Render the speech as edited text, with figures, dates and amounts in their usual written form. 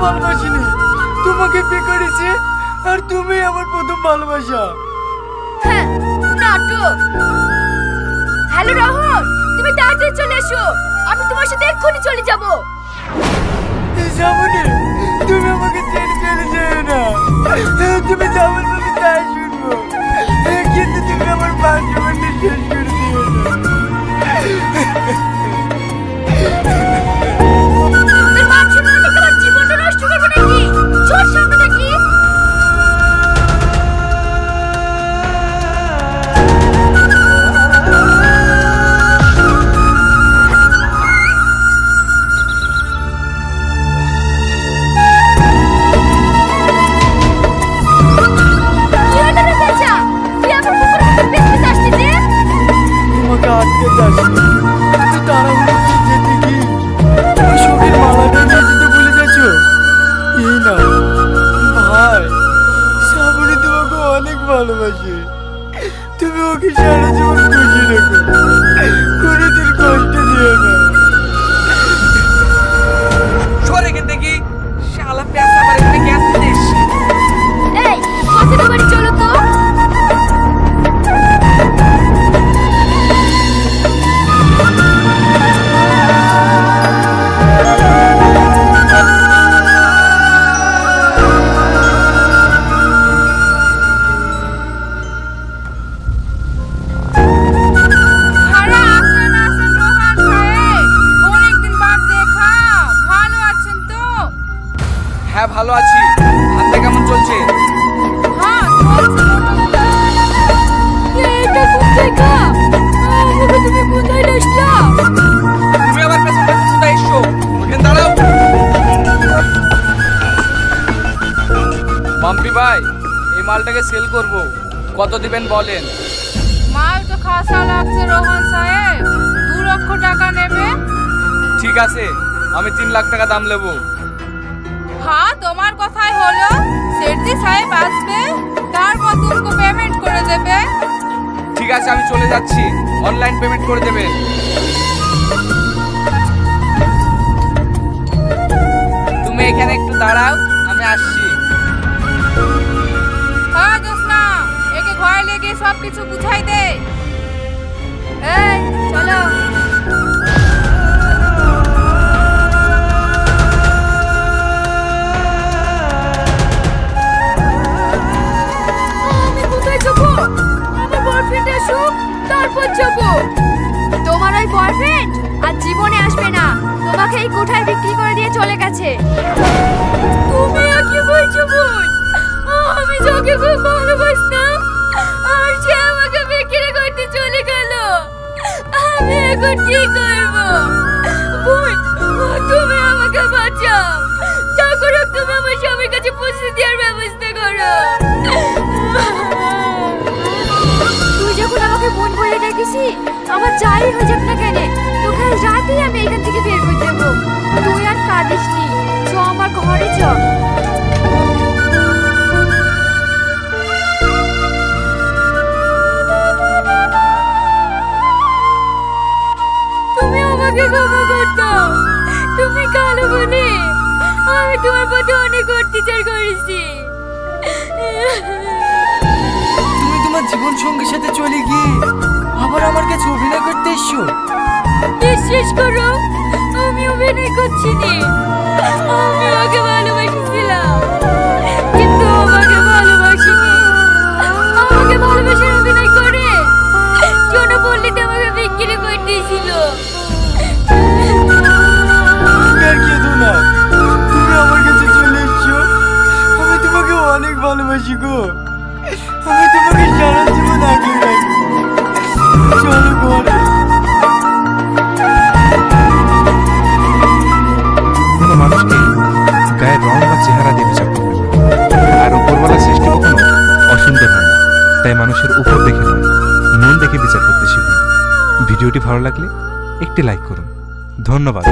ভালোবাসিনি, তোমাকে বিয়ে করেছি আর তুমি আমার প্রথম ভালোবাসা। হ্যাঁ, নাটক। হ্যালো রাহুল, তুমি তাড়াতাড়ি চলে এসো, আমি তোমার সাথে এক্ষুনি চলে যাব। যাবনি, তুমি আমাকে ছেড়ে চলে যেও না। তুমি যা বলবে আমি তাই শুনবো, কিন্তু তুমি আমার মান জীবনটা শেষ করে দিও না। তোর মান সম্মান দেখে আমার জীবনটা নষ্ট করবো নাকি? চল সামনে থাকি। তোমাকে আটকে যাচ্ছি, কিন্তু তাড়াহুড়ো করে যেতে কি ওই শোকের মালাটা নিয়ে যেতে ভুলে যাচ্ছ? এই না ভাই, শ্রাবণী তোমাকে অনেক ভালোবাসে, তুমি ওকে সারা জীবন খুশি রেখো, কোনোদিন কষ্ট দিও না। সরে গেতে কি শালা পেঁচা বাড়ি থেকে আসছিস? এই, কথাটা বাড়ি চলো তো। হ্যাঁ ভালো আছি, হাতে কেমন চলছে? এটা কোন জায়গা? আমাকে তুমি কোথায় আসলা? তুমি আমার পেছন পেছন কোথায় এসছো? ওখানে দাঁড়াও। মাম্পি ভাই, এই মালটাকে সেল করব, কত দিবেন বলেন? মাল তো খাসা লাগছে রোহন সাহেব, 2 লক্ষ টাকা নেবে। ঠিক আছে, আমি 3 লাখ টাকা দাম নেবো। হ্যাঁ, তোমার কথাই হলো। সেঠজি সাহেব আসবে, তারপর তুমকো পেমেন্ট করে দেবে। ঠিক আছে, আমি চলে যাচ্ছি, অনলাইন পেমেন্ট করে দেবেন। তুমি এখানে একটু দাঁড়াও, আমি আসছি। হ্যাঁ জোসনা, একে ঘরে লেগে সব কিছু বুঝাই দে। এই চলো। আমি কোথায় যাবো? আমার বয়ফ্রেন্ড আসুক, তারপর যাবো। তোমার ওই বয়ফ্রেন্ড আর জীবনে আসবে না, তোমাকে এই কোঠায় বিক্রি করে দিয়ে চলে গেছে। তুমি আর কি বলছো বোন? আমি যাকে খুব ভালোবাসতাম আর সে আমাকে বিক্রি করতে চলে গেল। আমি এখন কি করব? বোন, তুমি আমাকে বাঁচাও। যা করো তুমি আমার স্বামীর কাছে পৌঁছে দেওয়ার ব্যবস্থা করো। তুই যখন আমাকে বোন বলে ডাকিসি, আমার যাই হয়ে যাক না কেন, তোকে আজ রাতেই আমি এখান থেকে বের করে দেবো। তুই আর কাঁদিস নি, চ আমার ঘরে চ। তুমি আমাকে ক্ষমা করে দাও, তুমি কালো বলে আমি তোমার প্রতি অনেক অত্যাচার করেছি। তুমি তোমার জীবন সঙ্গীর সাথে চলে গিয়ে আবার আমার কাছে অভিনয় করতে এসছো? বিশ্বাস করো, আমি অভিনয় করছি নি, আমি ওকে ভালোবাসিছিলাম, কিন্তু আমাকে ভালোবাসিনি। আমাকে ভালোবাসার অভিনয় করে জনপল্লীতে আমাকে বিক্রি করে দিয়েছিল। তুমি আর কেঁদো না, তুমি আমার কাছে চলে এসছো, আমি তোমাকে অনেক ভালোবাসি গো, আমি তোমাকে সারা জীবন আগলে রাখবো। চলো ঘরে। কোনো মানুষকে গায়ের রং বা চেহারা দিয়ে বিচার করবে না, আর উপরওয়ালা সৃষ্টি কখনো অসুন্দর হয় না। তাই মানুষের উপর দেখে নয়, মন দেখে বিচার করতে শিখুন। ভিডিওটি ভালো লাগলে একটি লাইক করুন। ধন্যবাদ।